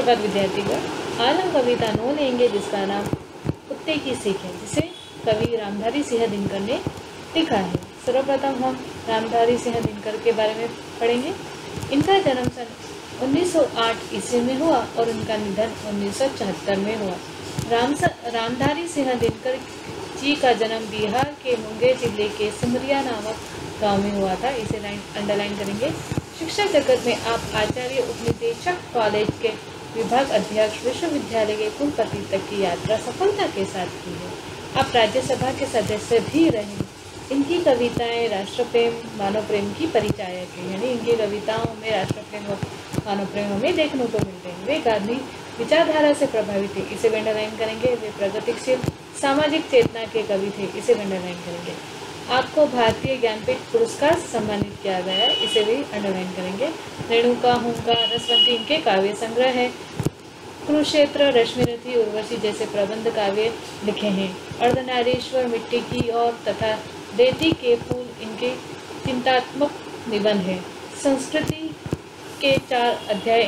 सुप्रभात विद्यार्थीगण, आज हम कविता 9 लेंगे जिसका नाम कुत्ते की सीख है, जिसे कवि रामधारी सिंह दिनकर ने लिखा है। सर्वप्रथम हम रामधारी सिंह दिनकर के बारे में पढ़ेंगे। इनका जन्म सन 1908 ईस्वी में हुआ और उनका निधन 1974 में हुआ। रामधारी सिंह दिनकर जी का जन्म बिहार के मुंगेर जिले के सिमरिया नामक गांव में हुआ था। इसे अंडरलाइन करेंगे। शिक्षा जगत में आप आचार्य, उपनिदेशक, कॉलेज के विभाग अध्यक्ष, विश्वविद्यालय के कुलपति तक की यात्रा सफलता के साथ की है। आप राज्यसभा के सदस्य भी रहे। इनकी कविताएं राष्ट्र प्रेम, मानव प्रेम की परिचायक है, यानी इनकी कविताओं में राष्ट्र प्रेम और मानव प्रेम हमें देखने को मिलते हैं। वे गांधी विचारधारा से प्रभावित थे, इसे अंडरलाइन करेंगे। वे प्रगतिशील सामाजिक चेतना के कवि थे, इसे अंडरलाइन करेंगे। आपको भारतीय ज्ञानपीठ पुरस्कार से सम्मानित किया गया है, इसे भी अंडरलाइन करेंगे। रेणुका, हुंकार, रसवंती इनके काव्य संग्रह है। कुरुक्षेत्र, रश्मिरथी, उर्वशी जैसे प्रबंध काव्य लिखे हैं। अर्धनारीश्वर, मिट्टी की और तथा रेती के फूल इनके चिंतात्मक निबंध है। संस्कृति के 4 अध्याय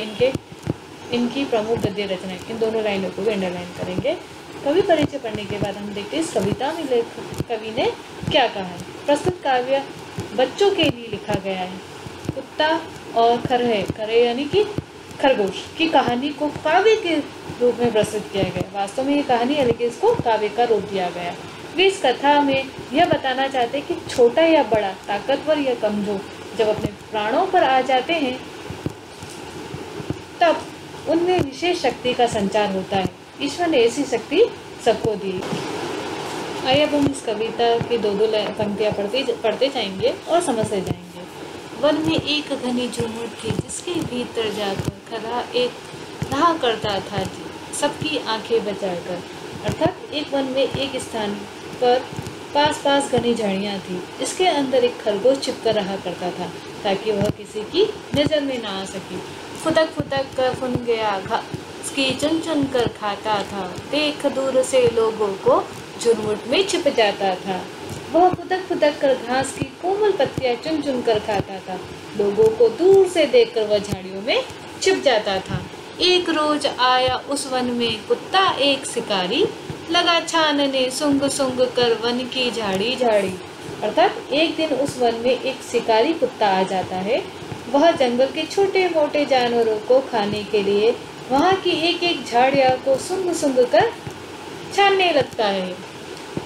इनकी प्रमुख गद्य रचना है। इन दोनों लाइनों को भी अंडरलाइन करेंगे। कवि परिचय पढ़ने के बाद हम देखते हैं इस कविता में कवि ने क्या कहा है। प्रस्तुत काव्य बच्चों के लिए लिखा गया है। कुत्ता और खरहे यानी कि खरगोश की कहानी को काव्य के रूप में प्रस्तुत किया गया। वास्तव में ये कहानी है, लेकिन इसको काव्य का रूप दिया गया। वे इस कथा में यह बताना चाहते हैं कि छोटा या बड़ा, ताकतवर या कमजोर जब अपने प्राणों पर आ जाते हैं तब उनमें विशेष शक्ति का संचार होता है। ईश्वर ने ऐसी शक्ति सबको दी। आइए अब हम इस कविता की 2-2 पंक्तियाँ पढ़ते जाएंगे और समझते जाएंगे। वन में एक घनी झुरमुट थी, जिसके भीतर जाकर खरा एक रहा करता था सबकी आंखें बचाकर। अर्थात एक वन में एक स्थान पर पास घनी झाड़ियाँ थी। इसके अंदर एक खरगोश छिपकर रहा करता था ताकि वह किसी की नज़र में ना आ सके। फुदक कर फुन गया, उसकी चुन कर खाता था। देख दूर से लोगों को झुरमुट में छिप जाता था। वह फुदक कर घास की कोमल पत्तियां चुन कर खाता था। लोगों को दूर से देखकर वह झाड़ियों में छिप जाता था। एक रोज आया उस वन में कुत्ता एक शिकारी, लगा छानने सूंघ कर वन की झाड़ी। अर्थात एक दिन उस वन में एक शिकारी कुत्ता आ जाता है। वह जंगल के छोटे मोटे जानवरों को खाने के लिए वहाँ की एक झाड़ियाँ को सूंघ कर छानने लगता है।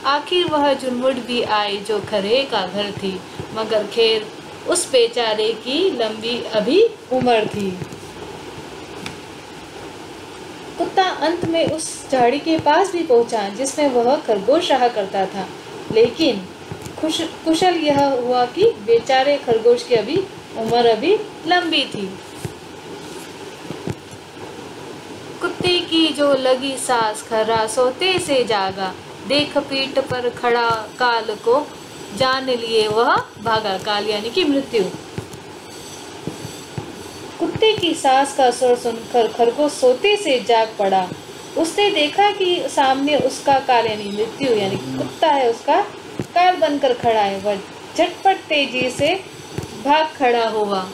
आखिर वह झुरमुट भी आई जो खरहे का घर थी, मगर खैर उस बेचारे की लंबी अभी उम्र थी। कुत्ता अंत में उस झाड़ी के पास भी पहुंचा जिसमें वह खरगोश रहा करता था, लेकिन कुशल यह हुआ कि बेचारे खरगोश की उम्र अभी लंबी थी। कुत्ते की जो लगी सांस, खरा सोते से जागा। देख पीठ पर खड़ा काल को, जान लिए वह भागा। काल यानी कि मृत्यु। कुत्ते की सांस का स्वर सुनकर खरगोश सोते से जाग पड़ा। उसने देखा कि सामने उसका काल यानी मृत्यु यानी कुत्ता है, उसका काल बनकर खड़ा है। वह झटपट तेजी से भाग खड़ा हुआ।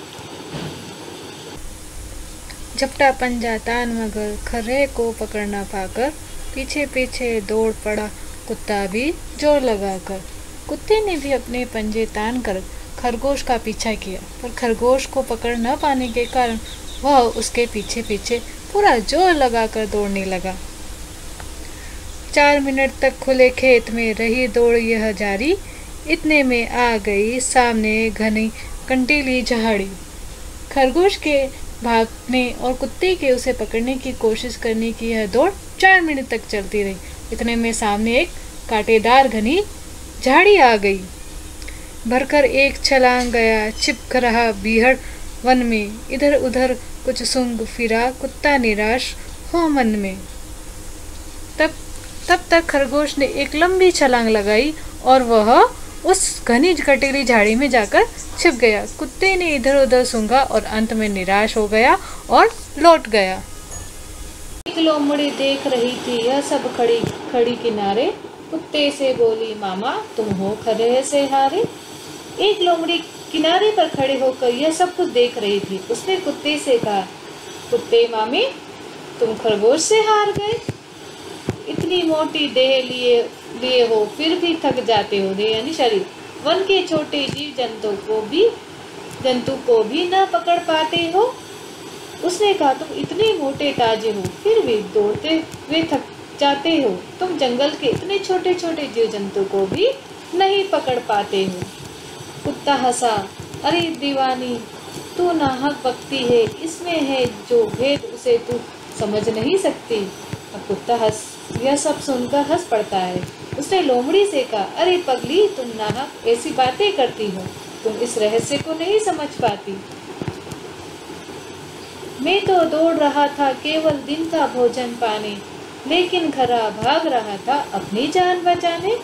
झपटा पंजा तान मगर खरहे को पकड़ न पाकर पीछे दौड़ पड़ा कुत्ता भी जोर लगाकर। कुत्ते ने भी अपने पंजे तान कर खरगोश का पीछा किया, पर खरगोश को पकड़ न पाने के कारण वह उसके पीछे पूरा जोर लगाकर दौड़ने लगा। 4 मिनट तक खुले खेत में रही दौड़ यह जारी। इतने में आ गई सामने घनी कंटीली झाड़ी। खरगोश के भागने और कुत्ते के उसे पकड़ने की कोशिश करने की यह दौड़ 4 मिनट तक चलती रही। इतने में सामने एक कांटेदार घनी झाड़ी आ गई। भरकर एक छलांग गया, छिप रहा बीहड़ वन में। इधर उधर कुछ सूंघ फिरा कुत्ता निराश हो मन में। तब तक खरगोश ने एक लंबी छलांग लगाई और वह उस घनी कटीली झाड़ी में जाकर छिप गया। कुत्ते ने इधर उधर सूंघा और अंत में निराश हो गया और लौट गया। एक लोमड़ी देख रही थी यह सब खड़ी किनारे। कुत्ते से बोली, मामा तुम हो खरहे से हारे। एक लोमड़ी किनारे पर खड़े होकर यह सब कुछ देख रही थी। उसने कुत्ते से कहा, कुत्ते मामे तुम खरगोश से हार गए। इतनी मोटी देह लिए लिए हो फिर भी थक जाते हो। देह यानी शरीर। वन के छोटे जीव जंतु को भी न पकड़ पाते हो। उसने कहा, तुम इतने मोटे ताजे हो फिर भी दौड़ते हुए थक जाते हो। तुम जंगल के इतने छोटे छोटे जीव जंतु को भी नहीं पकड़ पाते हो। कुत्ता हंसा, अरे दीवानी, तू नाहक बकती है। इसमें है जो भेद उसे तू समझ नहीं सकती। अब कुत्ता यह सब सुनकर हंस पड़ता है। उसने लोमड़ी से कहा, अरे पगली, तुम नाहक ऐसी बातें करती हो। तुम इस रहस्य को नहीं समझ पाती। मैं तो दौड़ रहा था केवल दिन का भोजन पाने, लेकिन खरा भाग रहा था अपनी जान बचाने।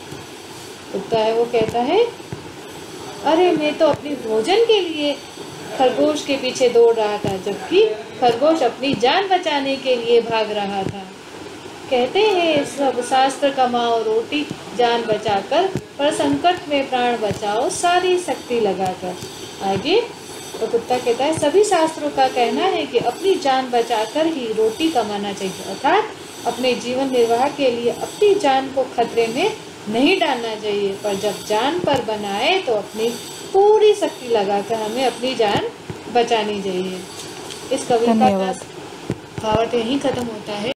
कुत्ता है वो कहता है, अरे मैं तो अपनी भोजन के लिए खरगोश के पीछे दौड़ रहा था, जबकि खरगोश अपनी जान बचाने के लिए भाग रहा था। कहते हैं सब शास्त्र कमाओ रोटी जान बचाकर, पर संकट में प्राण बचाओ सारी शक्ति लगाकर। आगे तो कुत्ता कहता है, सभी शास्त्रों का कहना है कि अपनी जान बचाकर ही रोटी कमाना चाहिए, अर्थात अपने जीवन निर्वाह के लिए अपनी जान को खतरे में नहीं डालना चाहिए। पर जब जान पर बनाए तो अपनी पूरी शक्ति लगाकर हमें अपनी जान बचानी चाहिए। इस कविता का भावार्थ यहीं खत्म होता है।